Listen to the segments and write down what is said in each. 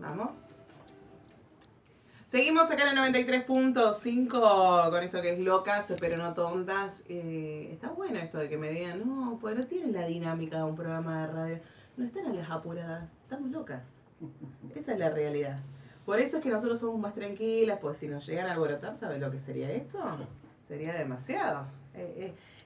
Vamos. Seguimos acá en el 93.5 con esto que es locas, pero no tontas. Está bueno esto de que me digan, no, pues no tienen la dinámica de un programa de radio. No están a las apuradas, estamos locas. Esa es la realidad. Por eso es que nosotros somos más tranquilas, pues si nos llegan a alborotar, ¿sabes lo que sería esto? Sería demasiado.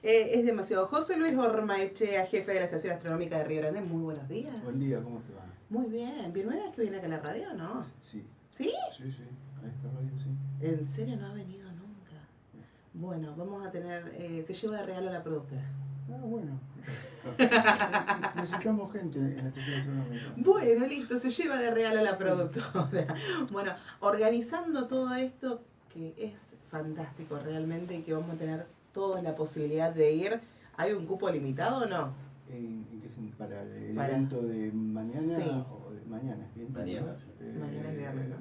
Es demasiado. José Luis Ormaechea, jefe de la Estación Astronómica de Río Grande, muy buenos días. Buen día, ¿cómo te va? Muy bien. ¿Primera vez que viene acá a la radio, no? Sí. ¿Sí? Sí, sí, a esta radio sí. ¿En serio no ha venido nunca? Bueno, vamos a tener... se lleva de regalo a la productora. Ah, bueno. Necesitamos gente en la estación astronómica. Bueno, listo, se lleva de regalo a la productora. Bueno, organizando todo esto, que es fantástico realmente, y que vamos a tener todos la posibilidad de ir. ¿Hay un cupo limitado o no? ¿En qué sentido? ¿Para el evento de mañana? Sí. O de mañana, ¿bien? Mañana, sí. Mañana es viernes, ¿no?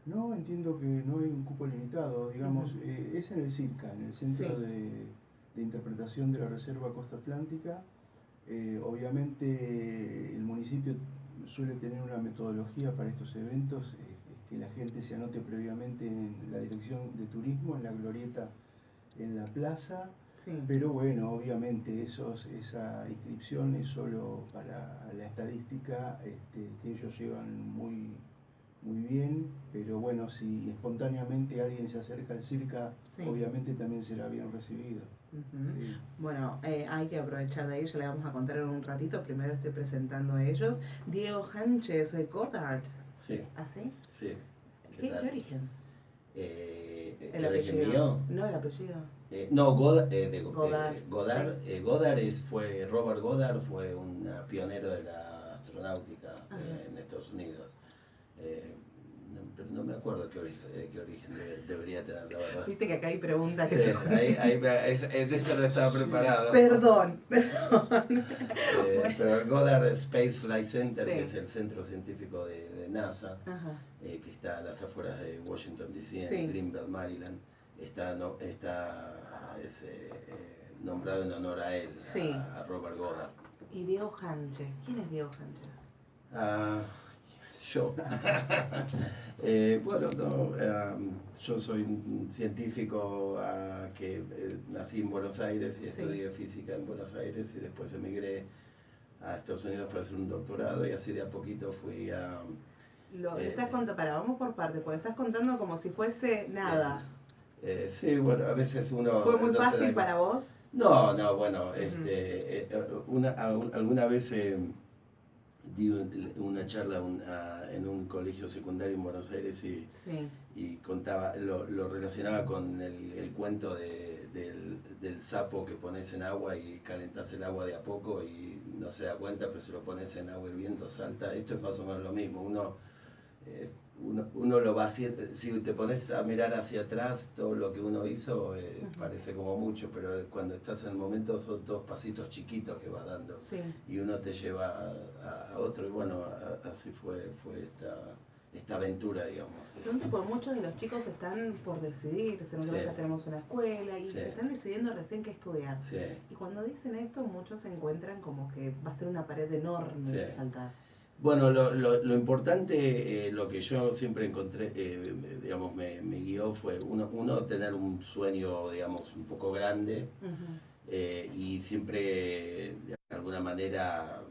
No, entiendo que no hay un cupo limitado, digamos, es en el CIRCA, en el Centro Sí. de Interpretación de la Reserva Costa Atlántica. Obviamente el municipio suele tener una metodología para estos eventos, que la gente se anote previamente en la dirección de turismo, en la glorieta en la plaza. Sí. Pero bueno, obviamente esa inscripción es solo para la estadística, que ellos llevan muy bien, pero bueno, si espontáneamente alguien se acerca al CIRCA, Sí. obviamente también será bien recibido. Sí. Bueno, hay que aprovechar de ahí, ya le vamos a contar en un ratito. Primero estoy presentando a ellos. Diego Sánchez Goddard. Sí. ¿Ah, sí? Sí. ¿Qué tal? origen? ¿El origen mío? No, el apellido. No, Goddard. Goddard. Goddard fue Robert Goddard, fue un pionero de la astronáutica en Estados Unidos. No me acuerdo qué origen debería tener, la verdad. Viste que acá hay preguntas que Sí, son... de eso no estaba preparado. Perdón. Pero el Goddard Space Flight Center, Sí. que es el centro científico de NASA, Ajá. que está a las afueras de Washington DC, Sí. en Greenville, Maryland, es nombrado en honor a él, Sí. a Robert Goddard. Y Diego Sánchez. ¿Quién es Diego Sánchez? Yo. Bueno, yo soy un científico que nací en Buenos Aires y Sí. estudié física en Buenos Aires y después emigré a Estados Unidos para hacer un doctorado y así de a poquito fui a... estás contando, vamos por parte, porque estás contando como si fuese nada. Sí, bueno, a veces uno... ¿Fue muy no se da fácil cuenta. para vos? No, bueno, alguna vez di una charla en un colegio secundario en Buenos Aires Sí. y contaba, lo relacionaba con el cuento del sapo que pones en agua y calentás el agua de a poco y no se da cuenta, pero si lo pones en agua hirviendo salta. Esto es más o menos lo mismo. Uno lo va haciendo, si te pones a mirar hacia atrás, todo lo que uno hizo parece como mucho, pero cuando estás en el momento son todos pasitos chiquitos que vas dando. Sí. Y uno te lleva a otro, y bueno, así fue esta aventura, digamos. Pregunto, porque muchos de los chicos están por decidirse, nosotros Sí. ya tenemos una escuela y Sí. se están decidiendo recién qué estudiar. Sí. Y cuando dicen esto, muchos se encuentran como que va a ser una pared enorme de Sí. saltar. Bueno, lo importante, lo que yo siempre encontré, digamos, me guió fue uno tener un sueño, digamos, un poco grande y siempre, de alguna manera,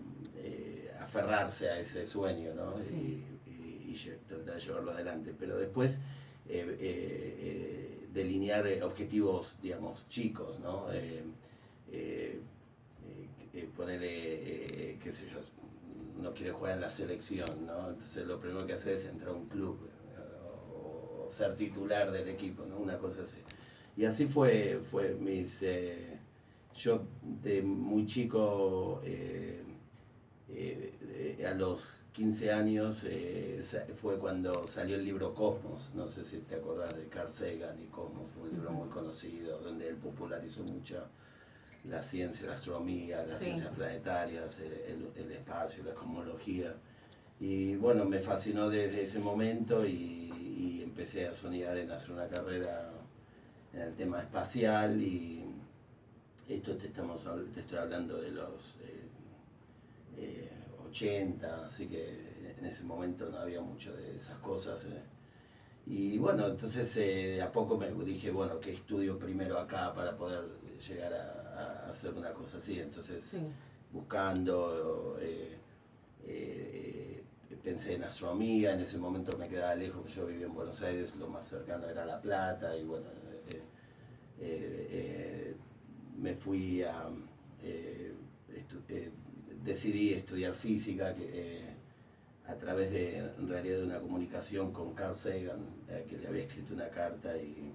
aferrarse a ese sueño, ¿no? Sí. Y tratar de llevarlo adelante. Pero después, delinear objetivos, digamos, chicos, ¿no? Ponerle, qué sé yo, uno quiere jugar en la selección, ¿no? Entonces lo primero que hace es entrar a un club o ser titular del equipo, ¿no? Una cosa así. Y así fue yo de muy chico, a los 15 años, fue cuando salió el libro Cosmos, no sé si te acordás de Carl Sagan y Cosmos, fue un libro muy conocido, donde él popularizó mucho la ciencia, la astronomía, las ciencias planetarias, el espacio, la cosmología. Y bueno, me fascinó desde ese momento y empecé a soñar en hacer una carrera en el tema espacial y esto te estoy hablando de los 80, así que en ese momento no había mucho de esas cosas. Y bueno, entonces de a poco me dije, bueno, ¿qué estudio primero acá para poder llegar a hacer una cosa así? Entonces, Sí. buscando, pensé en astronomía, en ese momento me quedaba lejos, yo vivía en Buenos Aires, lo más cercano era La Plata, y bueno, me fui decidí estudiar física, a través de, en realidad, de una comunicación con Carl Sagan, que le había escrito una carta y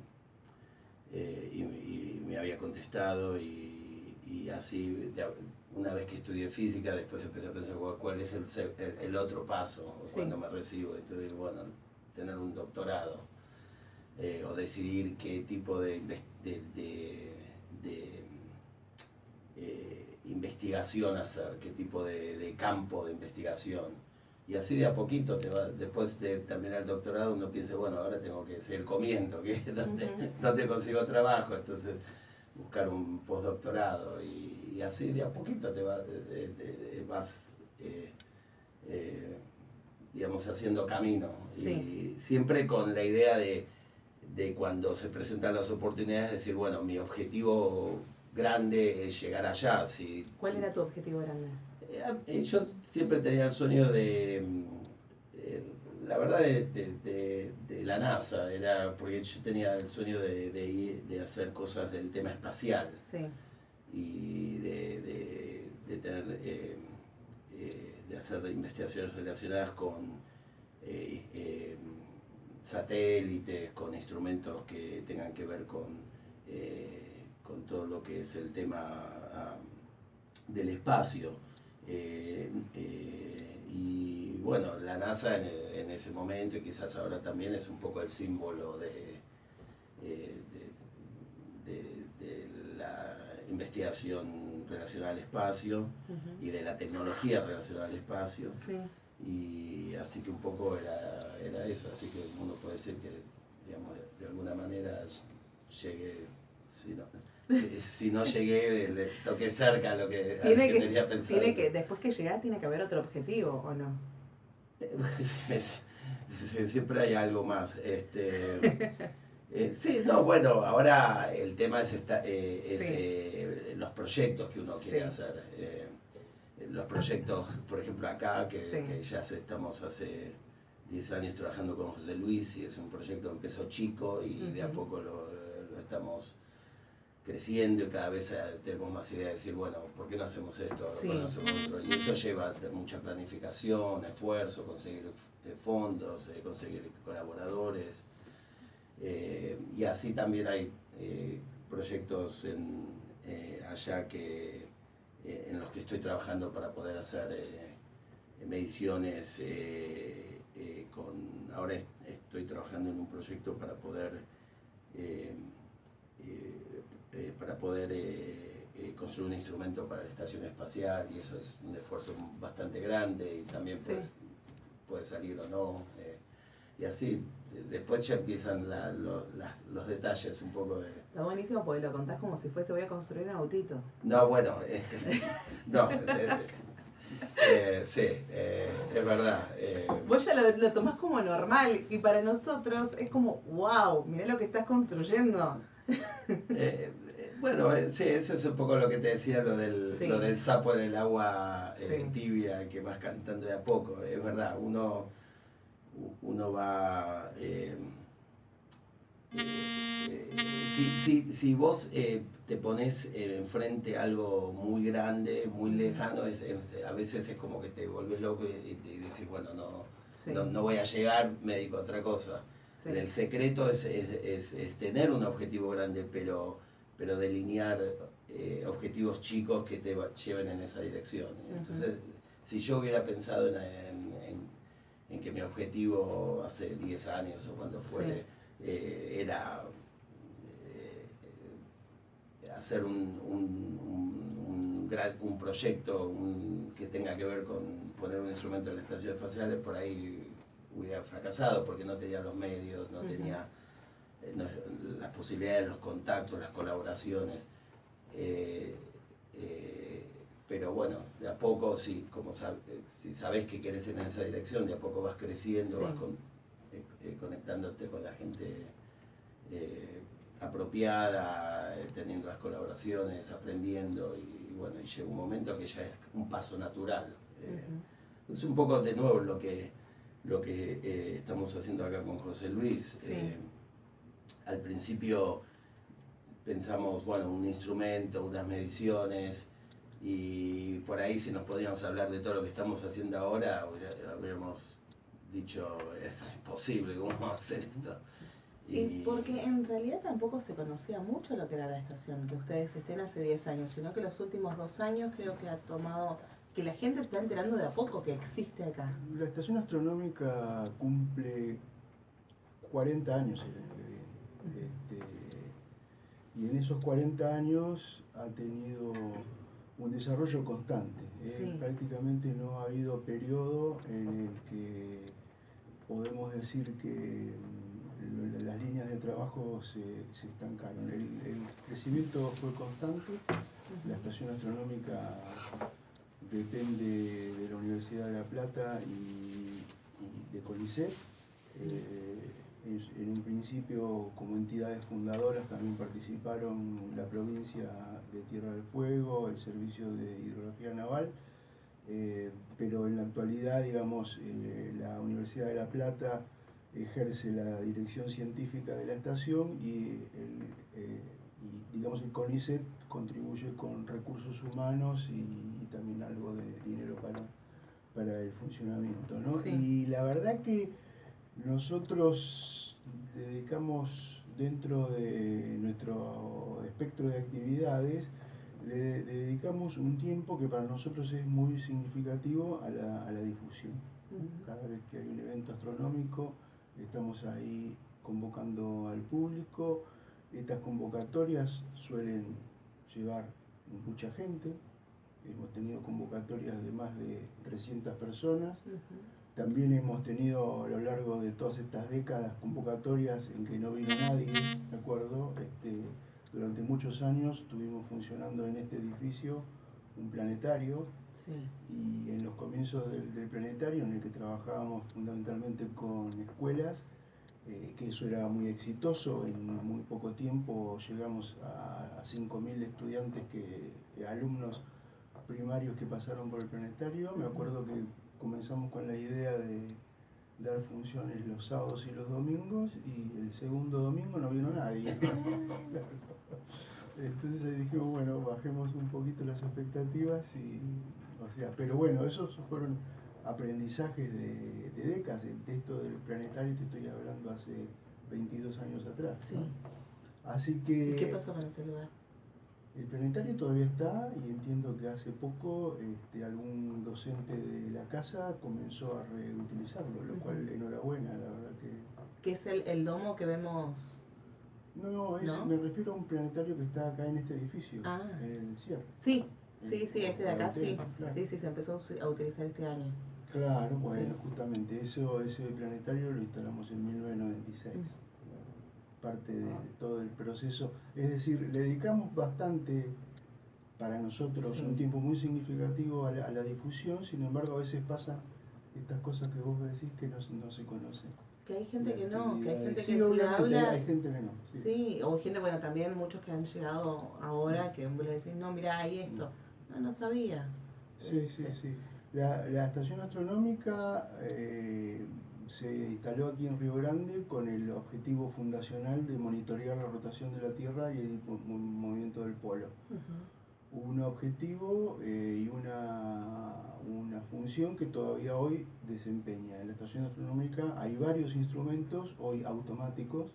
me había contestado, y así, una vez que estudié física, después empecé a pensar cuál es el otro paso, Sí. cuando me recibo. Entonces, bueno, tener un doctorado, o decidir qué tipo de investigación hacer, qué tipo de campo de investigación. Y así de a poquito, después de terminar el doctorado, uno piensa, bueno, ahora tengo que seguir comiendo, que ¿dónde consigo trabajo? Entonces, buscar un postdoctorado, y así de a poquito vas, digamos, haciendo camino. Sí. Y siempre con la idea de cuando se presentan las oportunidades, decir, bueno, mi objetivo grande es llegar allá. Si, ¿Cuál era tu objetivo grande? Yo siempre tenía el sueño la verdad, de la NASA, porque yo tenía el sueño de hacer cosas del tema espacial. Sí. Y tener, de hacer investigaciones relacionadas con satélites, con instrumentos que tengan que ver con todo lo que es el tema del espacio. Y bueno, la NASA en ese momento, y quizás ahora también, es un poco el símbolo de la investigación relacionada al espacio y de la tecnología relacionada al espacio. Sí. Y así que un poco era eso, así que uno puede decir que, digamos, de alguna manera llegué, si no llegué, le toqué cerca a lo que tenía pensado. Después que llegar tiene que haber otro objetivo, ¿o no? Siempre hay algo más. Sí, no, bueno, ahora el tema es, los proyectos que uno quiere hacer. Los proyectos, por ejemplo, acá, que ya estamos hace 10 años trabajando con José Luis, y es un proyecto que empezó chico y de a poco lo estamos creciendo, y cada vez tenemos más idea de decir, bueno, ¿por qué no hacemos esto? ¿Por qué no hacemos otro? Y eso lleva mucha planificación, esfuerzo, conseguir fondos, conseguir colaboradores. Y así también hay proyectos allá en los que estoy trabajando para poder hacer mediciones. Ahora estoy trabajando en un proyecto para poder construir un instrumento para la estación espacial, y eso es un esfuerzo bastante grande, y también puede salir o no. Y así, después ya empiezan los detalles un poco de... Está buenísimo porque lo contás como si fuese, voy a construir un autito. No, bueno, no, sí, es verdad. Vos ya lo tomás como normal, y para nosotros es como, wow, mirá lo que estás construyendo. Bueno, sí, eso es un poco lo que te decía, lo del sapo en el agua tibia, que vas cantando de a poco. Es verdad, uno va... si vos te pones enfrente algo muy grande, muy lejano, a veces es como que te volvés loco y decís, bueno, no voy a llegar, me dedico a otra cosa. Sí. El secreto es tener un objetivo grande, pero delinear objetivos chicos que te lleven en esa dirección. Entonces, si yo hubiera pensado en que mi objetivo hace 10 años o cuando fuere era hacer un proyecto que tenga que ver con poner un instrumento en las estaciones espaciales, por ahí hubiera fracasado, porque no tenía los medios, no tenía las posibilidades, los contactos, las colaboraciones. pero bueno, de a poco, sí, como si sabes que querés ir en esa dirección, de a poco vas creciendo, Sí. vas conectándote con la gente apropiada, teniendo las colaboraciones, aprendiendo, y bueno, y llega un momento que ya es un paso natural. Es un poco de nuevo lo que estamos haciendo acá con José Luis. Sí. Al principio pensamos, bueno, un instrumento, unas mediciones, y por ahí si nos podíamos hablar de todo lo que estamos haciendo ahora, habríamos dicho, es imposible, ¿cómo vamos a hacer esto? Porque en realidad tampoco se conocía mucho lo que era la estación, que ustedes estén hace 10 años, sino que los últimos 2 años creo que ha tomado, que la gente está enterando de a poco que existe acá. La estación astronómica cumple 40 años el año que viene. Y en esos 40 años ha tenido un desarrollo constante. Sí. Prácticamente no ha habido periodo en el que podemos decir que las líneas de trabajo se estancaron. El crecimiento fue constante. La estación astronómica depende de la Universidad de La Plata y de CONICET. En un principio, como entidades fundadoras, también participaron la provincia de Tierra del Fuego, el Servicio de Hidrografía Naval, pero en la actualidad, digamos, la Universidad de La Plata ejerce la dirección científica de la estación y digamos, el CONICET contribuye con recursos humanos y también algo de dinero para el funcionamiento, ¿no? Sí. Y la verdad que nosotros dedicamos, dentro de nuestro espectro de actividades, le dedicamos un tiempo que para nosotros es muy significativo a la difusión. Cada vez que hay un evento astronómico, estamos ahí convocando al público. Estas convocatorias suelen llevar mucha gente. Hemos tenido convocatorias de más de 300 personas. También hemos tenido a lo largo de todas estas décadas convocatorias en que no vino nadie, ¿de acuerdo? Durante muchos años estuvimos funcionando en este edificio un planetario. Sí. Y en los comienzos del planetario, en el que trabajábamos fundamentalmente con escuelas, que eso era muy exitoso, en muy poco tiempo llegamos a 5.000 estudiantes, alumnos primarios que pasaron por el planetario. Me acuerdo que comenzamos con la idea de dar funciones los sábados y los domingos, y el segundo domingo no vino nadie. Entonces dijimos, bueno, bajemos un poquito las expectativas, pero bueno, esos fueron aprendizajes de décadas. De esto del planetario te estoy hablando hace 22 años atrás, ¿no? Sí. Así que... ¿Y qué pasó con ese lugar? El planetario todavía está, y entiendo que hace poco algún docente de la casa comenzó a reutilizarlo, lo cual enhorabuena, la verdad que... ¿Qué es el domo que vemos? No, me refiero a un planetario que está acá en este edificio, en el CIER. Sí, este de acá, sí. Claro. Sí, se empezó a utilizar este año. Claro, bueno, Sí. Justamente ese planetario lo instalamos en 1996. Parte de todo el proceso, es decir, le dedicamos bastante, para nosotros, un tiempo muy significativo a la difusión. Sin embargo, a veces pasan estas cosas que vos decís que no se conocen. Que hay gente que no, que hay gente que sí, si habla... hay gente que no. Sí, o gente, bueno, también muchos que han llegado ahora, que vos le decís, no, mira, hay esto. No sabía. Sí. La estación astronómica se instaló aquí en Río Grande con el objetivo fundacional de monitorear la rotación de la Tierra y el movimiento del polo. Un objetivo y una función que todavía hoy desempeña. En la estación astronómica hay varios instrumentos hoy automáticos.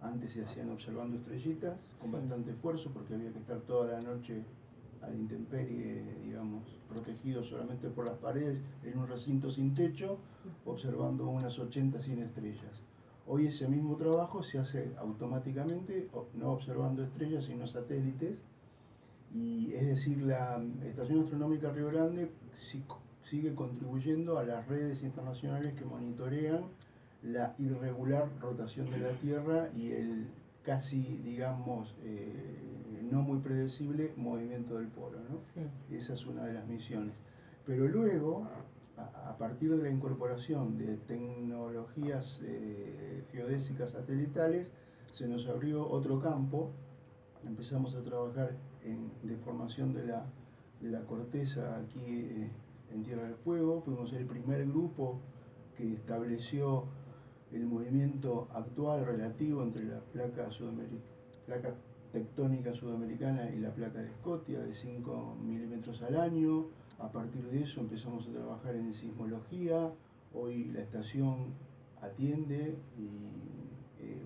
Antes se hacían observando estrellitas con bastante esfuerzo, porque había que estar toda la noche a la intemperie, digamos, protegido solamente por las paredes, en un recinto sin techo, observando unas 80, 100 estrellas. Hoy ese mismo trabajo se hace automáticamente, no observando estrellas, sino satélites. Y es decir, la Estación Astronómica Río Grande sigue contribuyendo a las redes internacionales que monitorean la irregular rotación de la Tierra y el casi, digamos, no muy predecible movimiento del polo, ¿no? Sí. Esa es una de las misiones. Pero luego, a partir de la incorporación de tecnologías geodésicas satelitales, se nos abrió otro campo. Empezamos a trabajar en deformación de la corteza aquí en Tierra del Fuego. Fuimos el primer grupo que estableció el movimiento actual relativo entre la placa tectónica sudamericana y la placa de Scotia de 5 milímetros al año. A partir de eso empezamos a trabajar en sismología. Hoy la estación atiende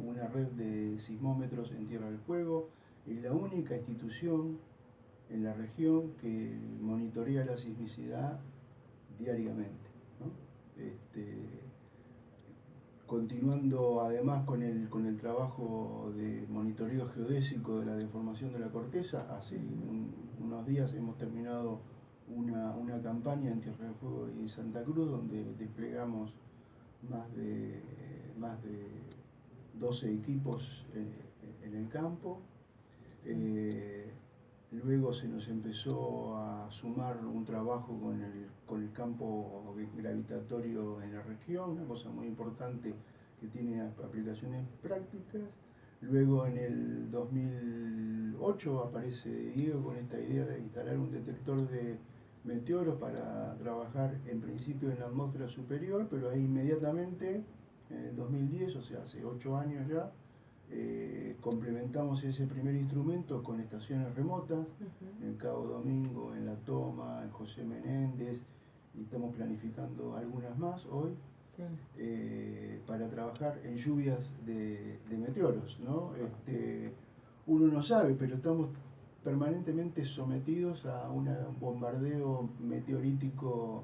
una red de sismómetros en Tierra del Fuego. Es la única institución en la región que monitorea la sismicidad diariamente, ¿no? Continuando además con el trabajo de monitoreo geodésico de la deformación de la corteza, hace unos días hemos terminado una campaña en Tierra del Fuego y Santa Cruz, donde desplegamos más de 12 equipos en el campo. Luego se nos empezó a sumar un trabajo con el campo gravitatorio en la región, una cosa muy importante que tiene aplicaciones prácticas. Luego en el 2008 aparece Diego con esta idea de instalar un detector de meteoros para trabajar en principio en la atmósfera superior, pero ahí inmediatamente, en el 2010, o sea, hace 8 años ya, complementamos ese primer instrumento con estaciones remotas, en Cabo Domingo, en La Toma, en José Menéndez, y estamos planificando algunas más hoy, para trabajar en lluvias de meteoros, ¿no? Uno no sabe, pero estamos permanentemente sometidos a un bombardeo meteorítico,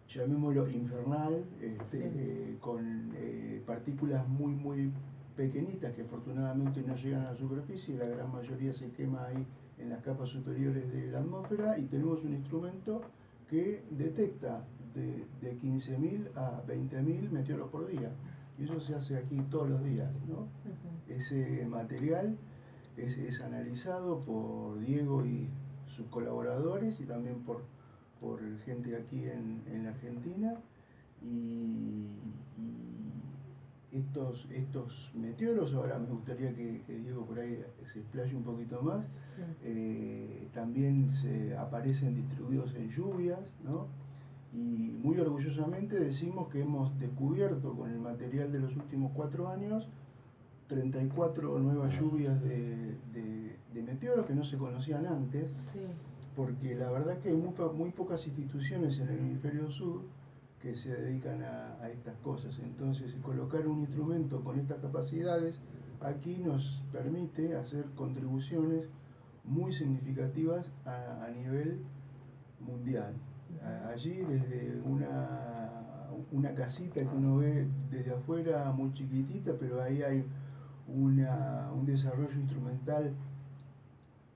llamémoslo infernal, con partículas muy pequeñitas que afortunadamente no llegan a la superficie. La gran mayoría se quema ahí en las capas superiores de la atmósfera, y tenemos un instrumento que detecta de 15.000 a 20.000 meteoros por día, y eso se hace aquí todos los días, ¿no? Ese material es analizado por Diego y sus colaboradores, y también por gente aquí en la Argentina, y estos meteoros, ahora me gustaría que Diego por ahí se explaye un poquito más, también se aparecen distribuidos en lluvias, ¿no? Y muy orgullosamente decimos que hemos descubierto con el material de los últimos 4 años 34 nuevas lluvias de meteoros que no se conocían antes, porque la verdad que hay muy pocas instituciones en el hemisferio sur que se dedican a estas cosas. Entonces, colocar un instrumento con estas capacidades aquí nos permite hacer contribuciones muy significativas a nivel mundial. Allí, desde una casita que uno ve desde afuera muy chiquitita, pero ahí hay un desarrollo instrumental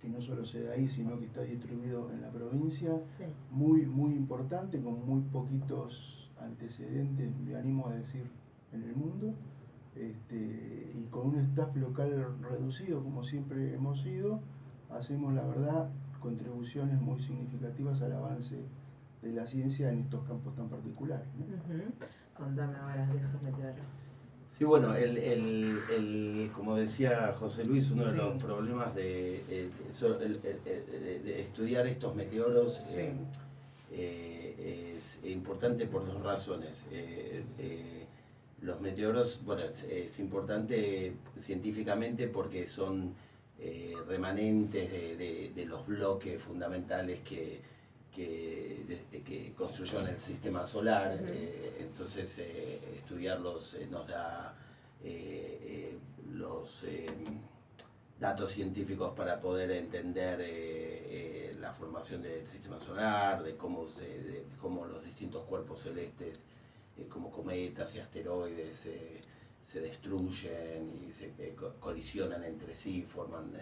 que no solo se da ahí, sino que está distribuido en la provincia, muy importante, con muy poquitos antecedentes, me animo a decir, en el mundo, y con un staff local reducido, como siempre hemos sido, hacemos, la verdad, contribuciones muy significativas al avance de la ciencia en estos campos tan particulares, ¿no? Contame ahora de esos meteoros. Sí, bueno, como decía José Luis, uno de los problemas de estudiar estos meteoros es importante por 2 razones. Los meteoros, bueno, es importante científicamente porque son remanentes de los bloques fundamentales que construyeron el sistema solar. Entonces estudiarlos nos da los datos científicos para poder entender la formación del sistema solar, de cómo los distintos cuerpos celestes, como cometas y asteroides, se destruyen y se colisionan entre sí, forman...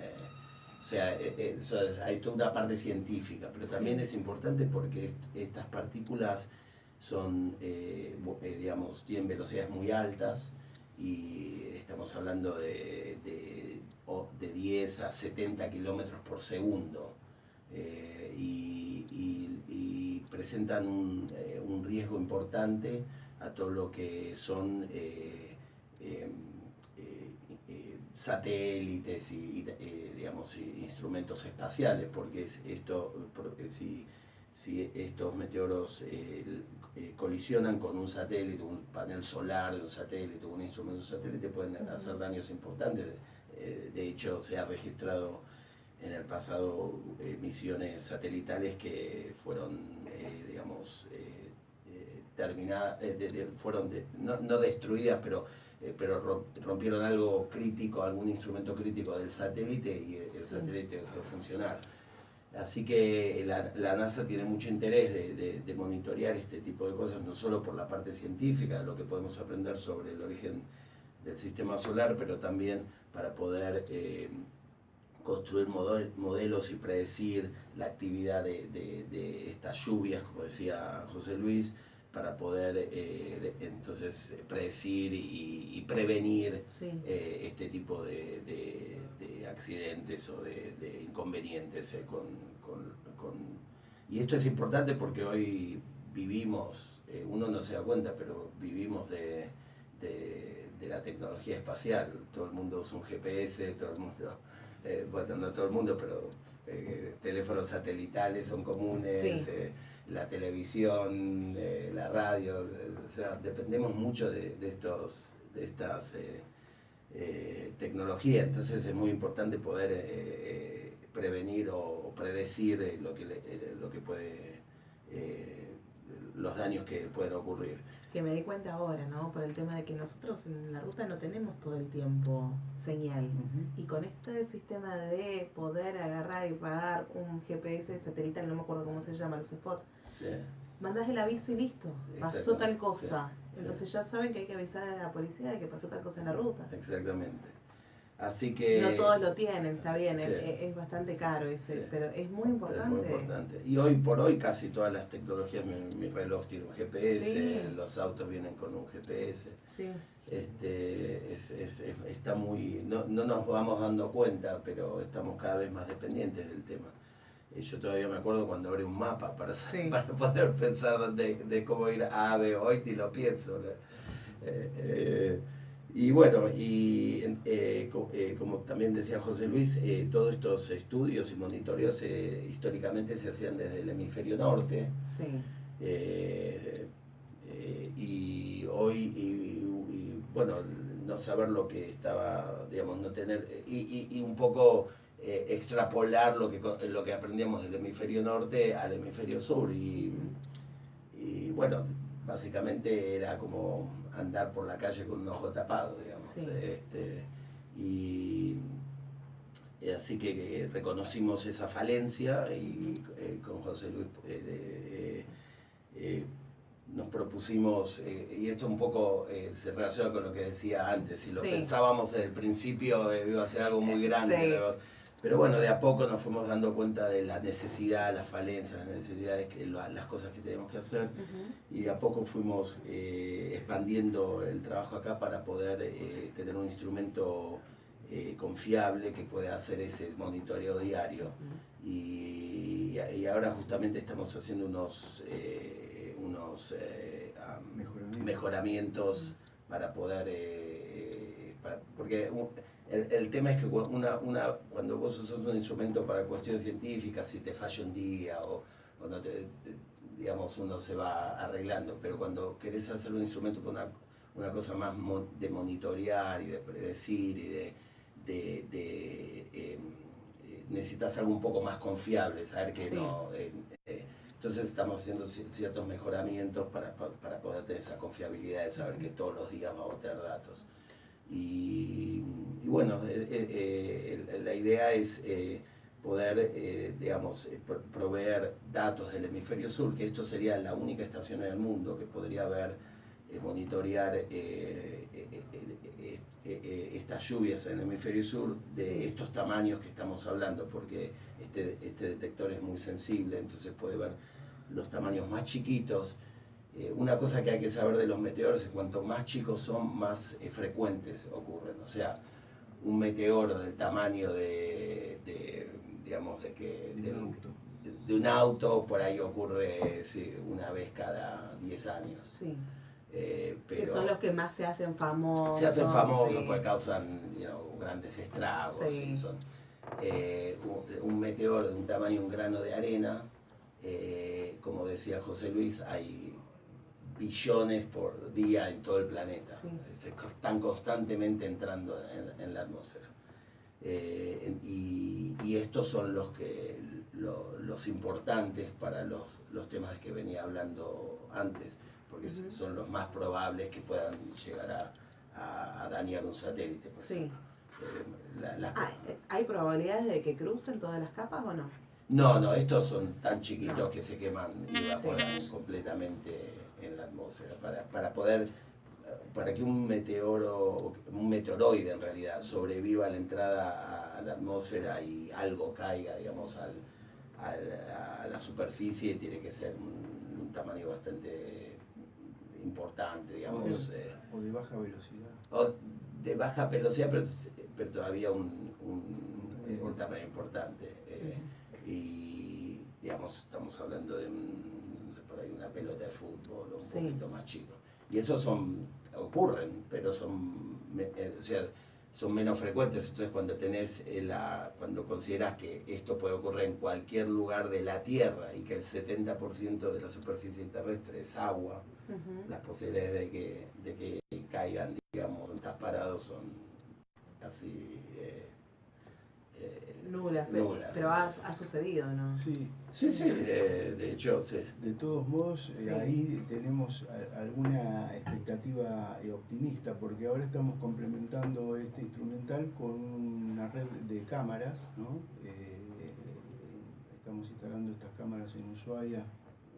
o sea, hay toda una parte científica, pero también es importante porque estas partículas son, digamos, tienen velocidades muy altas, y estamos hablando de 10 a 70 kilómetros por segundo, y presentan un riesgo importante a todo lo que son satélites y digamos, instrumentos espaciales, porque si estos meteoros colisionan con un satélite, un panel solar de un satélite, un instrumento de un satélite, pueden hacer daños importantes. De hecho, se ha registrado en el pasado misiones satelitales que fueron, digamos, terminadas, no destruidas, pero rompieron algo crítico, algún instrumento crítico del satélite, y el satélite dejó de funcionar. Así que la NASA tiene mucho interés de monitorear este tipo de cosas, no solo por la parte científica, lo que podemos aprender sobre el origen del sistema solar, pero también para poder construir modelos y predecir la actividad de estas lluvias, como decía José Luis, para poder entonces predecir y prevenir este tipo de accidentes o de inconvenientes y esto es importante porque hoy vivimos, uno no se da cuenta, pero vivimos de la tecnología espacial. Todo el mundo usa un GPS, todo el mundo, bueno, no todo el mundo, pero teléfonos satelitales son comunes, la televisión, la radio, o sea, dependemos mucho de estas tecnologías. Entonces es muy importante poder prevenir o predecir lo que puede, los daños que pueden ocurrir. Que me di cuenta ahora, ¿no? Por el tema de que nosotros en la ruta no tenemos todo el tiempo señal. Y con este sistema de poder agarrar y pagar un GPS satelital, no me acuerdo cómo se llama, los spots, mandás el aviso y listo, pasó tal cosa. Entonces ya saben que hay que avisar a la policía de que pasó tal cosa en la ruta. Exactamente. Así que... No todos lo tienen, está bien, es bastante caro ese, pero es muy importante. Es muy importante. Y hoy por hoy casi todas las tecnologías, mi reloj tiene un GPS, los autos vienen con un GPS. Está muy... No nos vamos dando cuenta, pero estamos cada vez más dependientes del tema. Yo todavía me acuerdo cuando abrí un mapa para poder pensar de cómo ir a A, B, hoy ni lo pienso. Y bueno, como también decía José Luis, todos estos estudios y monitoreos históricamente se hacían desde el hemisferio norte. Y hoy, bueno, no saber lo que estaba, digamos, no tener, y un poco extrapolar lo que aprendíamos del hemisferio norte al hemisferio sur. Y bueno, básicamente era como andar por la calle con un ojo tapado, digamos. Y así que reconocimos esa falencia y con José Luis nos propusimos, y esto un poco se relaciona con lo que decía antes, si lo pensábamos desde el principio iba a ser algo muy grande, pero bueno, de a poco nos fuimos dando cuenta de la necesidad, las falencias, las necesidades, las cosas que tenemos que hacer, y de a poco fuimos expandiendo el trabajo acá para poder tener un instrumento confiable que pueda hacer ese monitoreo diario. Y ahora justamente estamos haciendo unos mejoramientos para poder, porque el tema es que cuando vos usas un instrumento para cuestiones científicas, si te falla un día o no digamos, uno se va arreglando, pero cuando querés hacer un instrumento con una cosa más de monitorear y de predecir y necesitas algo un poco más confiable, saber que entonces estamos haciendo ciertos mejoramientos para poder tener esa confiabilidad de saber que todos los días vamos a tener datos. Y bueno, la idea es poder, digamos, proveer datos del hemisferio sur, que esto sería la única estación en el mundo que podría monitorear estas lluvias en el hemisferio sur de estos tamaños que estamos hablando, porque este detector es muy sensible, entonces puede ver los tamaños más chiquitos Una cosa que hay que saber de los meteoros es cuanto más chicos son, más frecuentes ocurren. O sea, un meteoro del tamaño digamos, de un auto, por ahí ocurre sí, una vez cada 10 años. Sí. Pero que son los que más se hacen famosos. Se hacen famosos sí. porque causan grandes estragos. Sí. Y son, un meteoro de un tamaño de un grano de arena, como decía José Luis, hay billones por día en todo el planeta. Sí. Están constantemente entrando en la atmósfera. Y estos son los importantes para los temas que venía hablando antes, porque son los más probables que puedan llegar a dañar un satélite. Por ejemplo. ¿Hay probabilidades de que crucen todas las capas o no? No, estos son tan chiquitos que se queman y evaporan completamente en la atmósfera. Para que un meteoroide en realidad sobreviva a la entrada a la atmósfera y algo caiga, digamos, a la superficie, tiene que ser un tamaño bastante importante, digamos. O de baja velocidad. O de baja velocidad, pero todavía un tamaño importante. Y, digamos, estamos hablando de por ahí una pelota de fútbol o un poquito más chico. Y esos ocurren, pero son menos frecuentes. Entonces, cuando consideras que esto puede ocurrir en cualquier lugar de la Tierra y que el 70% de la superficie terrestre es agua, las posibilidades de que caigan, digamos, donde estás parado son casi nulas. Pero ha sucedido, ¿no? Sí, de hecho, sí. De todos modos, ahí tenemos alguna expectativa optimista, porque ahora estamos complementando este instrumental con una red de cámaras, ¿no? Estamos instalando estas cámaras en Ushuaia,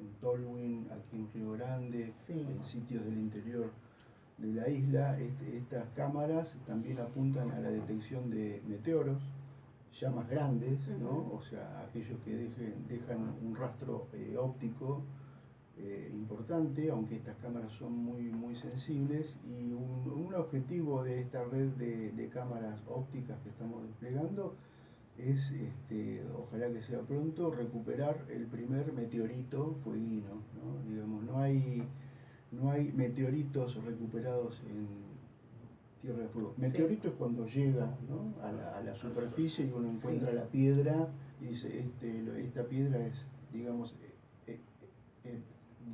en Tolwyn, aquí en Río Grande, en sitios del interior de la isla. Estas cámaras también apuntan a la detección de meteoros ya más grandes, ¿no? O sea, aquellos que dejan un rastro óptico importante, aunque estas cámaras son muy sensibles, y un objetivo de esta red de cámaras ópticas que estamos desplegando es, ojalá que sea pronto, recuperar el primer meteorito fueguino, ¿no? Digamos, no hay meteoritos recuperados en Tierra de Fuego. Meteorito es cuando llega, ¿no? a la superficie y uno encuentra la piedra y dice, esta piedra es, digamos,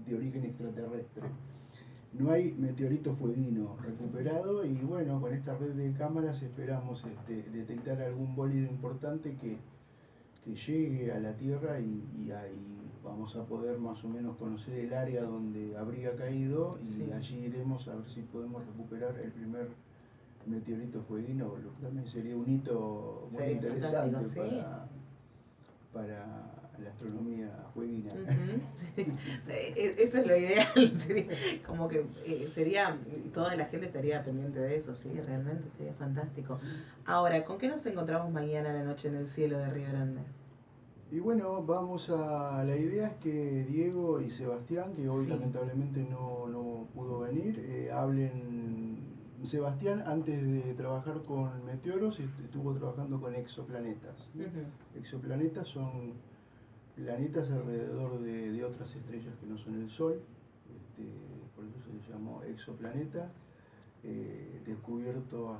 de origen extraterrestre. No hay meteorito fueguino recuperado y bueno, con esta red de cámaras esperamos detectar algún bólido importante que llegue a la Tierra y ahí vamos a poder más o menos conocer el área donde habría caído y allí iremos a ver si podemos recuperar el primer meteorito fueguino, lo que también sería un hito muy interesante para la astronomía fueguina. Eso es lo ideal, como que toda la gente estaría pendiente de eso, sí, realmente sería fantástico. Ahora, ¿con qué nos encontramos mañana a la noche en el cielo de Río Grande? Y bueno, la idea es que Diego y Sebastián, que hoy lamentablemente no pudo venir, hablen. Sebastián, antes de trabajar con meteoros, estuvo trabajando con exoplanetas. Exoplanetas son planetas alrededor de otras estrellas que no son el Sol, por eso se les llamó exoplaneta, descubierto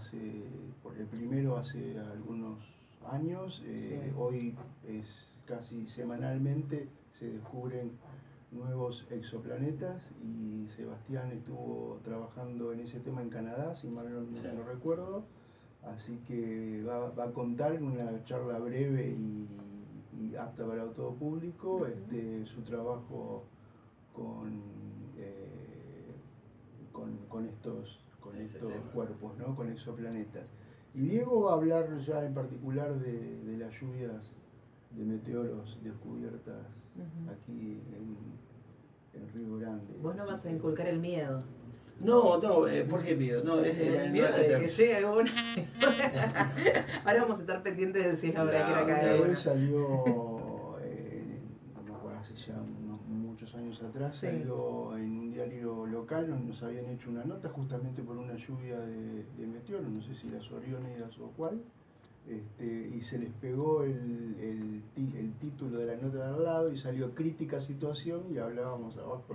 el primero hace algunos años, hoy es casi semanalmente se descubren nuevos exoplanetas y Sebastián estuvo trabajando en ese tema en Canadá, si mal no recuerdo, así que va a contar en una charla breve y apta para todo público su trabajo con estos cuerpos, ¿no? Con exoplanetas. Y Diego va a hablar ya en particular de las lluvias de meteoros descubiertas aquí en Río Grande. Vos no vas a inculcar el miedo. No, ¿por qué miedo? No, el miedo de que llegue alguna. Ahora vamos a estar pendientes de si es la hora que era caer. Hoy salió, no me acuerdo, hace ya muchos años atrás, Sí. salió en un diario local, nos habían hecho una nota justamente por una lluvia de meteoros, no sé si las Oriónidas o cuál, y se les pegó el título de la nota de al lado y salió crítica situación y hablábamos abajo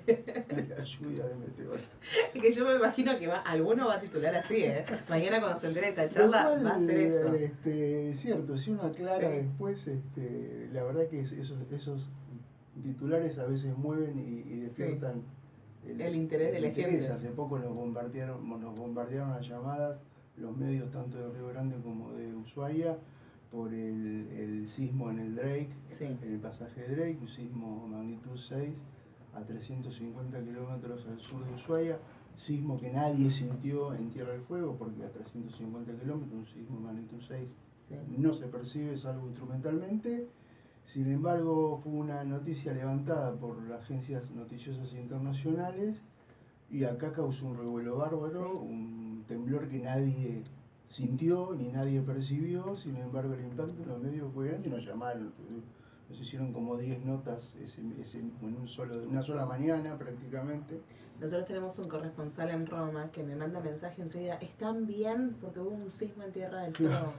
de la lluvia de meteoros. Es que yo me imagino que alguno va a titular así, ¿eh? Mañana cuando se entere esta charla Lo cual, va a ser eso. Cierto, si uno aclara Sí. después, la verdad que esos titulares a veces mueven y despiertan El interés de la gente. Hace poco nos bombardearon las llamadas, los medios tanto de Río Grande como de Ushuaia, por el sismo en el Drake, Sí. en el pasaje de Drake, un sismo magnitud 6 a 350 kilómetros al sur de Ushuaia, sismo que nadie sintió en Tierra del Fuego, porque a 350 kilómetros un sismo magnitud 6 Sí. no se percibe salvo instrumentalmente. Sin embargo, fue una noticia levantada por las agencias noticiosas internacionales y acá causó un revuelo bárbaro, Sí. un temblor que nadie sintió ni nadie percibió. Sin embargo, el impacto en los medios fue grande y nos llamaron. Nos hicieron como 10 notas en una sola mañana prácticamente. Nosotros tenemos un corresponsal en Roma que me manda mensaje enseguida, ¿están bien? Porque hubo un sismo en Tierra del Fuego. Claro.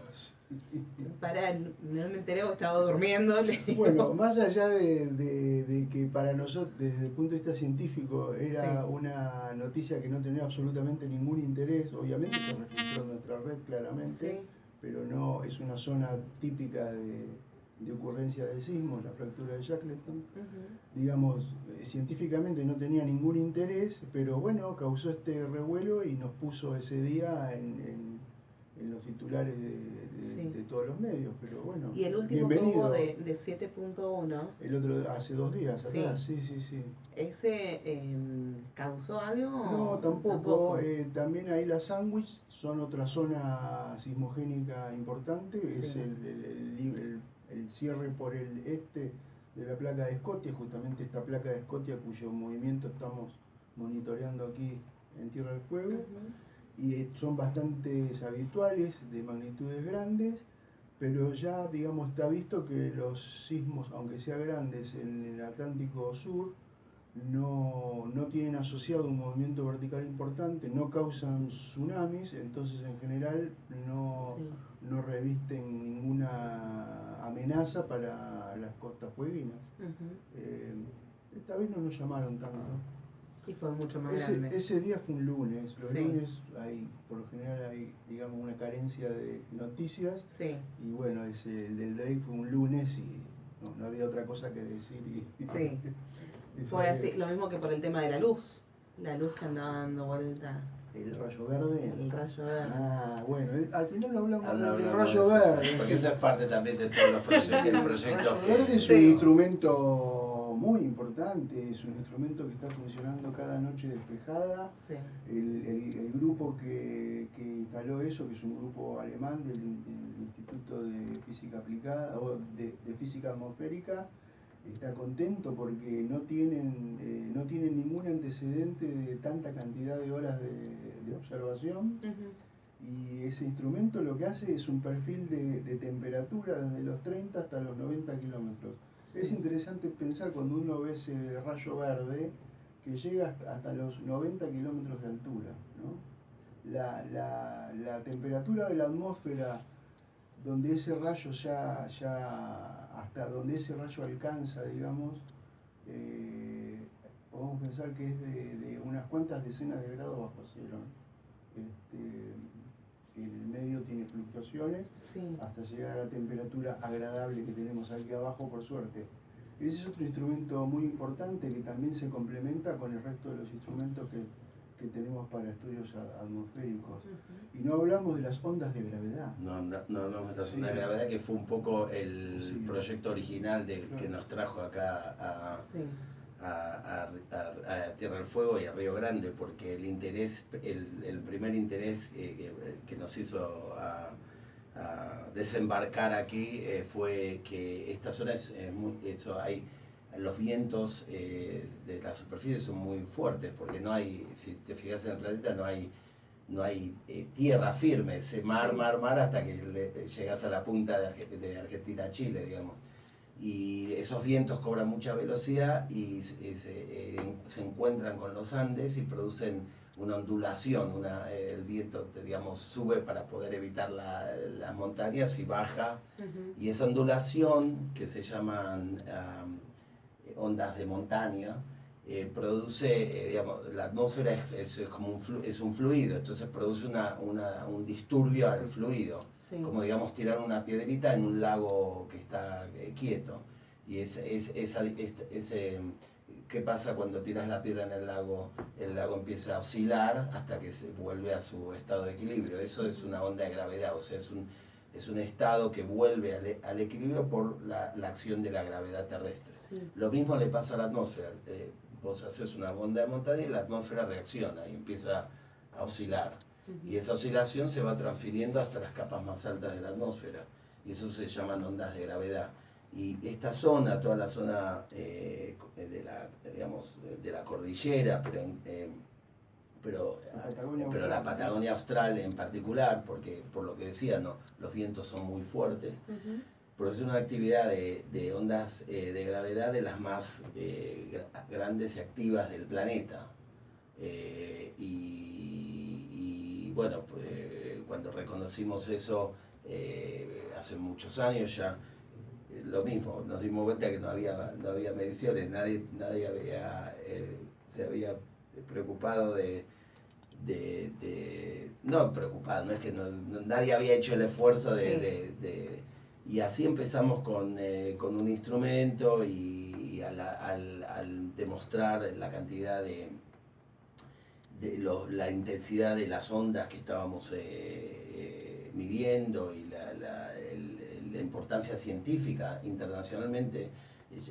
Pará, no me enteré porque estaba durmiendo. Le digo. Bueno, más allá de que para nosotros, desde el punto de vista científico, era Sí. una noticia que no tenía absolutamente ningún interés, obviamente se registró en nuestra red claramente, Sí. pero no es una zona típica de ocurrencia de sismos, la fractura de Shackleton. Digamos, científicamente no tenía ningún interés, pero bueno, causó este revuelo y nos puso ese día en los titulares Sí. de todos los medios, pero bueno. Y el último que bienvenido. hubo de 7.1, El otro, hace 2 días Sí. atrás, sí. ¿ese causó algo? No, tampoco. También ahí las Sandwich son otra zona sismogénica importante, Sí. es el cierre por el este de la placa de Scotia, justamente esta placa de Scotia cuyo movimiento estamos monitoreando aquí en Tierra del Fuego. Y son bastante habituales, de magnitudes grandes, pero ya, digamos, está visto que los sismos, aunque sean grandes en el Atlántico Sur, no tienen asociado un movimiento vertical importante, no causan tsunamis, entonces en general no revisten ninguna amenaza para las costas fueguinas. Esta vez no nos llamaron tanto. Y fue mucho más grande. Ese día fue un lunes. Los Sí. lunes por lo general hay, digamos, una carencia de noticias. Sí. Y bueno, el del Drake fue un lunes y no había otra cosa que decir. Sí. Fue así, lo mismo que por el tema de la luz que andaba dando vuelta. ¿El rayo verde? El rayo verde. Ah, bueno, al final no hablamos Hablamos del de rayo eso, verde. porque eso es parte también de todos los proyectos. El proyecto El rayo verde es un Sí. instrumento muy importante, es un instrumento que está funcionando cada noche despejada. Sí. El grupo que instaló eso, que es un grupo alemán del Instituto de Física Aplicada o de Física Atmosférica, está contento porque no tienen ningún antecedente de tanta cantidad de horas de observación. Y ese instrumento lo que hace es un perfil de temperatura desde los 30 hasta los 90 kilómetros. Sí. Es interesante pensar cuando uno ve ese rayo verde que llega hasta los 90 kilómetros de altura, ¿no? La temperatura de la atmósfera donde ese rayo hasta donde ese rayo alcanza, digamos, podemos pensar que es de unas cuantas decenas de grados bajo cero. El medio tiene fluctuaciones Sí. hasta llegar a la temperatura agradable que tenemos aquí abajo, por suerte. Ese es otro instrumento muy importante que también se complementa con el resto de los instrumentos que tenemos para estudios atmosféricos. Y no hablamos de las ondas de gravedad. No hablamos de la Sí. sonda de gravedad, que fue un poco el Sí. proyecto original Claro. que nos trajo acá Sí. a Tierra del Fuego y a Río Grande, porque el primer interés que nos hizo a desembarcar aquí fue que esta zona los vientos de la superficie son muy fuertes, porque no hay, si te fijas en el planeta, no hay tierra firme, es mar hasta que llegas a la punta de Argentina a Chile, digamos. y esos vientos cobran mucha velocidad y se encuentran con los Andes y producen una ondulación, el viento, digamos, sube para poder evitar las montañas y baja, y esa ondulación, que se llaman ondas de montaña, produce, digamos, la atmósfera es como es un fluido, entonces produce un disturbio al fluido, sí, como digamos tirar una piedrita en un lago que está quieto. Y ¿qué pasa cuando tiras la piedra en el lago? El lago empieza a oscilar hasta que se vuelve a su estado de equilibrio. Eso es una onda de gravedad, o sea, es un estado que vuelve al equilibrio por la acción de la gravedad terrestre. Sí. Lo mismo le pasa a la atmósfera. Vos haces una onda de montaña y la atmósfera reacciona y empieza a oscilar. Y esa oscilación se va transfiriendo hasta las capas más altas de la atmósfera. Y eso se llaman ondas de gravedad. Y esta zona, toda la zona de la cordillera, pero la Patagonia Austral en particular, porque por lo que decía, no, los vientos son muy fuertes, produce una actividad de ondas de gravedad de las más grandes y activas del planeta. Y bueno, pues, cuando reconocimos eso hace muchos años ya, lo mismo, nos dimos cuenta que no había mediciones, nadie se había preocupado no preocupado, no es que nadie había hecho el esfuerzo y así empezamos con un instrumento y al demostrar la cantidad la intensidad de las ondas que estábamos midiendo y la importancia científica internacionalmente,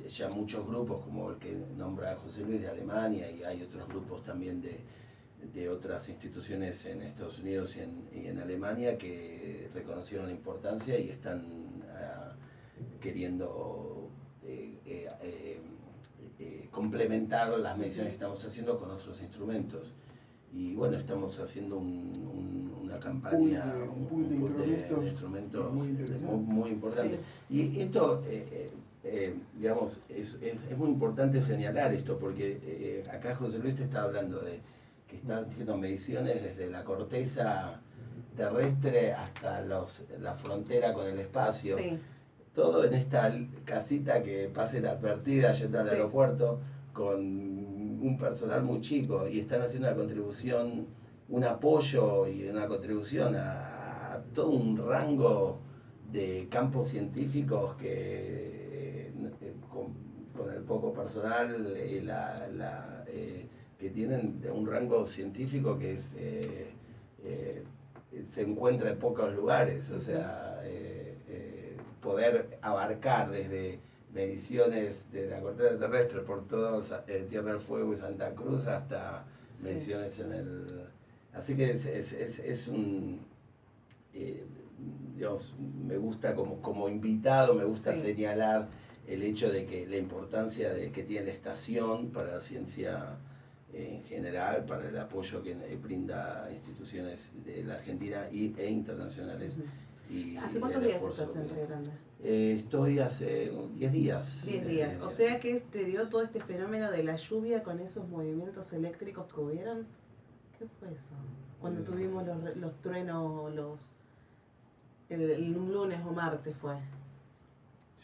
ya muchos grupos como el que nombra José Luis de Alemania, y hay otros grupos también de otras instituciones en Estados Unidos y en Alemania que reconocieron la importancia y están queriendo complementar las mediciones que estamos haciendo con otros instrumentos. Y bueno, estamos haciendo una campaña, un pool de instrumentos muy importante. Sí. Y esto, digamos, es muy importante señalar esto, porque acá José Luis te está hablando de que están haciendo mediciones desde la corteza terrestre hasta la frontera con el espacio. Sí. Todo en esta casita que pase la advertida yendo al aeropuerto, con un personal muy chico, y están haciendo una contribución, un apoyo y una contribución a todo un rango de campos científicos que con el poco personal que tienen, de un rango científico que se encuentra en pocos lugares, o sea, poder abarcar desde mediciones de la corteza terrestre por todos Tierra del Fuego y Santa Cruz hasta mediciones en el... Así que es un... digamos, me gusta como invitado, me gusta señalar el hecho de que la importancia que tiene la estación para la ciencia en general, para el apoyo que brinda a instituciones de la Argentina e internacionales. ¿Hace cuántos días estás en Río Grande? Estoy hace 10 días. 10 días. O sea que te dio todo este fenómeno de la lluvia con esos movimientos eléctricos que hubieron. ¿Qué fue eso? Cuando tuvimos los truenos, el lunes o martes fue.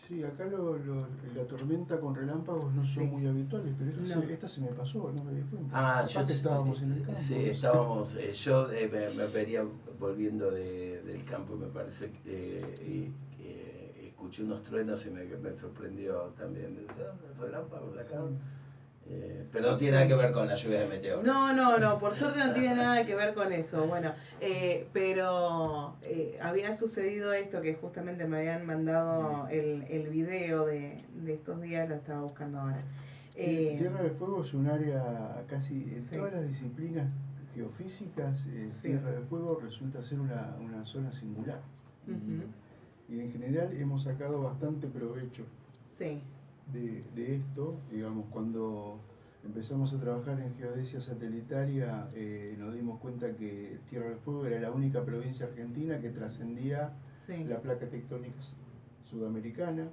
Sí, acá la tormenta con relámpagos no son muy habituales, pero esta se me pasó, no me di cuenta. Estábamos en el campo. Sí, estábamos, yo me venía volviendo del campo y me parece que escuché unos truenos y me sorprendió también. Relámpagos acá. Pero no tiene nada que ver con la lluvia de meteoros. No, por suerte no tiene nada que ver con eso. Bueno, pero había sucedido esto, que justamente me habían mandado el video de estos días, lo estaba buscando ahora. Tierra del Fuego es un área casi, en todas las disciplinas geofísicas, Tierra del Fuego resulta ser una zona singular. Y en general hemos sacado bastante provecho. De esto, digamos, cuando empezamos a trabajar en geodesia satelitaria, nos dimos cuenta que Tierra del Fuego era la única provincia argentina que trascendía la placa tectónica sudamericana,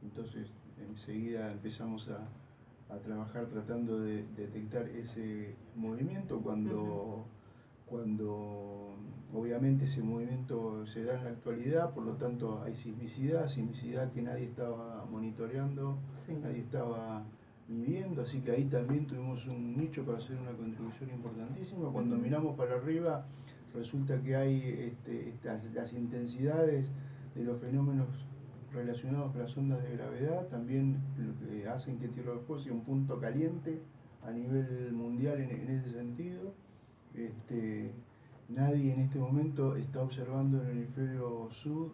Entonces enseguida empezamos a trabajar tratando de detectar ese movimiento cuando obviamente ese movimiento se da en la actualidad, por lo tanto hay sismicidad que nadie estaba monitoreando, Sí. nadie estaba midiendo, así que ahí también tuvimos un nicho para hacer una contribución importantísima. Cuando miramos para arriba resulta que hay las intensidades de los fenómenos relacionados con las ondas de gravedad también lo que hacen que Tierra del Fuego sea un punto caliente a nivel mundial en ese sentido. Nadie en este momento está observando en el hemisferio sur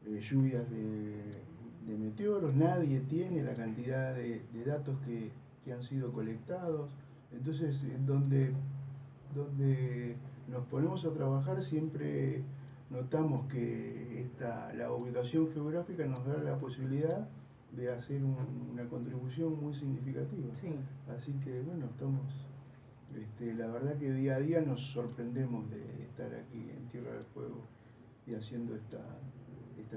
lluvias de meteoros, nadie tiene la cantidad de datos que han sido colectados. Entonces, donde nos ponemos a trabajar siempre notamos que la ubicación geográfica nos da la posibilidad de hacer una contribución muy significativa. Sí. Así que bueno, estamos, la verdad que día a día nos sorprendemos de estar aquí en Tierra del Fuego y haciendo esta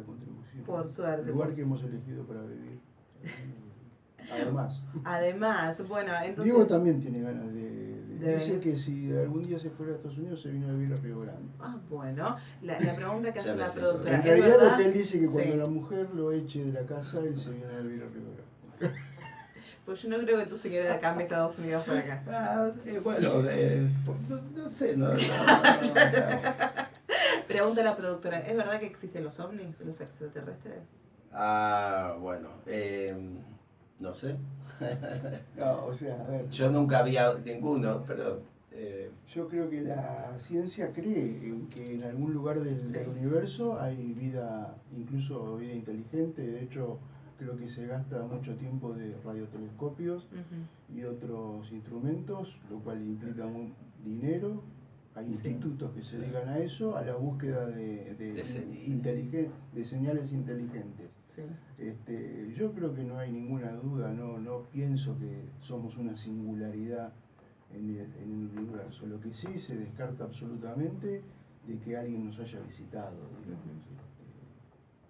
contribución. Por suerte. El lugar que hemos elegido para vivir. Además, bueno, entonces... Diego también tiene ganas de dice venir. que si algún día se fuera a Estados Unidos se vino a vivir a Río Grande. Ah, bueno, la pregunta que hace la sé, productora, En ¿es realidad verdad? lo que él dice que cuando Sí. la mujer lo eche de la casa, él se viene a vivir a Río Grande. Pues yo no creo que tú se quieras acá en Estados Unidos por acá. Bueno, no sé, no. Pregunta a la productora, ¿es verdad que existen los ovnis, los extraterrestres? Bueno, no sé. No, o sea, a ver, Yo nunca había ninguno, pero yo creo que la ciencia cree en que en algún lugar del universo hay vida, incluso vida inteligente. De hecho, creo que se gasta mucho tiempo de radiotelescopios y otros instrumentos, lo cual implica un dinero. Hay institutos que se dedican a eso, a la búsqueda de señales inteligentes. Sí. Yo creo que no hay ninguna duda, no pienso que somos una singularidad en el universo. Lo que sí se descarta absolutamente de que alguien nos haya visitado, digamos.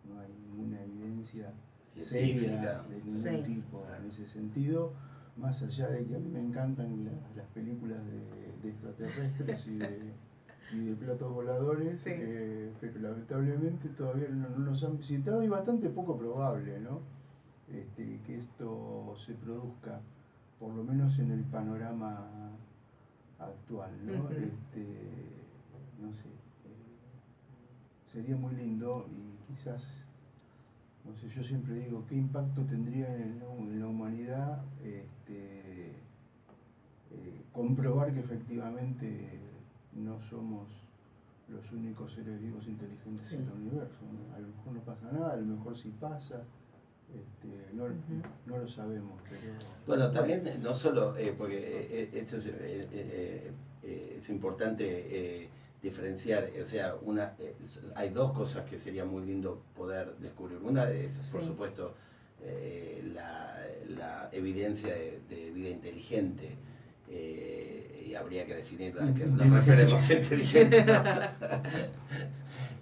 No hay ninguna evidencia seria de ningún tipo en ese sentido, más allá de que a mí me encantan las películas de extraterrestres y de platos voladores, pero lamentablemente todavía no nos han visitado y bastante poco probable, ¿no? Que esto se produzca, por lo menos en el panorama actual, ¿no? No sé, sería muy lindo y quizás, no sé, yo siempre digo, ¿qué impacto tendría en la humanidad comprobar que efectivamente no somos los únicos seres vivos inteligentes en el universo, ¿no? A lo mejor no pasa nada, a lo mejor sí pasa, no lo sabemos, pero... Bueno, también no solo, porque esto es importante diferenciar, o sea, hay dos cosas que sería muy lindo poder descubrir. Una es, por supuesto, la evidencia de vida inteligente, y habría que definir a qué nos referimos a inteligente, ¿no?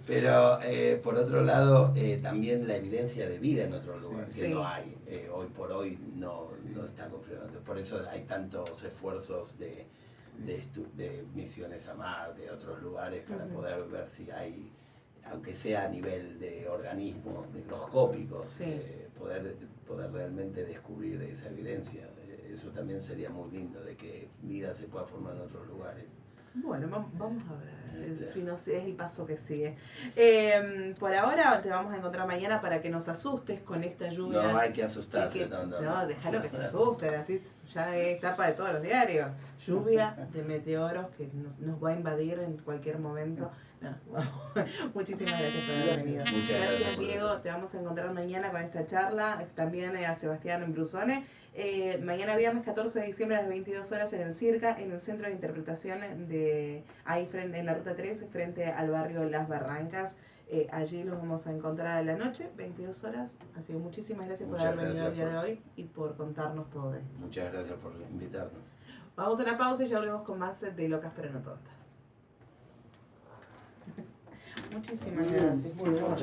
Pero por otro lado, también la evidencia de vida en otro lugar, que no hay, hoy por hoy no está confirmado. Por eso hay tantos esfuerzos de misiones a Marte, de otros lugares, para poder ver si hay, aunque sea a nivel de organismos microscópicos, poder realmente descubrir esa evidencia. Eso también sería muy lindo, de que vida se pueda formar en otros lugares. Bueno, vamos a ver si no es el paso que sigue. Por ahora te vamos a encontrar mañana para que nos asustes con esta lluvia. No hay que asustarse, no, déjalo que se asusten, así ya es tapa de todos los diarios. Lluvia de meteoros que nos va a invadir en cualquier momento. No, muchísimas gracias por haber venido. Muchas gracias, Diego, te vamos a encontrar mañana con esta charla, también a Sebastián en Brusone. Mañana viernes 14 de diciembre a las 22 horas en el CIRCA, en el Centro de Interpretación ahí en la Ruta 13, frente al barrio Las Barrancas. Allí los vamos a encontrar a la noche, 22 horas. Así que muchísimas gracias por haber venido el día de hoy y por contarnos todo esto. Muchas gracias por invitarnos. Vamos a una pausa y ya volvemos con más de Locas pero no tontas. Muchísimas gracias, chicos.